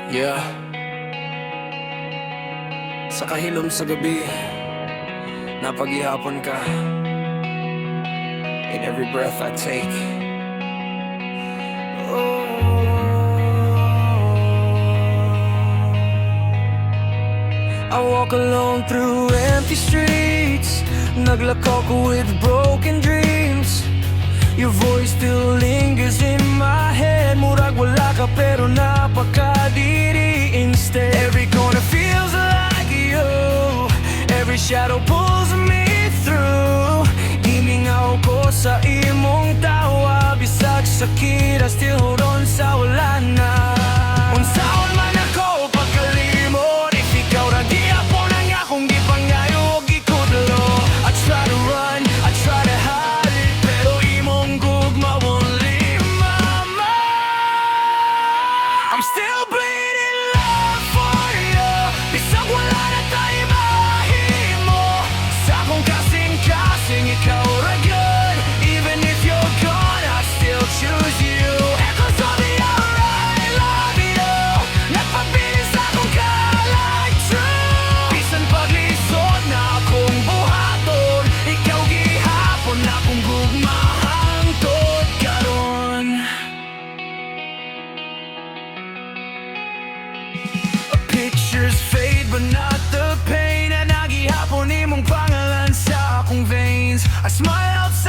Yeah. Sa kahilom sa gabi, napaghihapon ka. In every breath I take. Oh. I walk alone through empty streets, naglakaw ko with broken dreams. Your voice still lingers in my head. Murag wala ka pero napakadiri instead. Every corner feels like you, every shadow pulls me through. Hiningaw ko sa imong tawa, bisag sakit I still hold on sa wala na. Unsaon man ako pagkalimot, if ikaw ra di ako nang akong gipangayo o gikudlo. I try to run, I try to hide it, pero imong gugma won't leave my mind. I'm still bleeding love for you, bisag wala na tayo mahimo. Sa akong kasing-kasing ikaw ra good, even if you're gone I still choose you. Echoes of the hour I love you, nagpabilis akong like true. Bisan paglisod na akong buhaton, ikaw gihapon na akong gugmahang tod karon. Pictures fade but not the pain, and nagihapon imong pangalan sa akong veins. I smile outside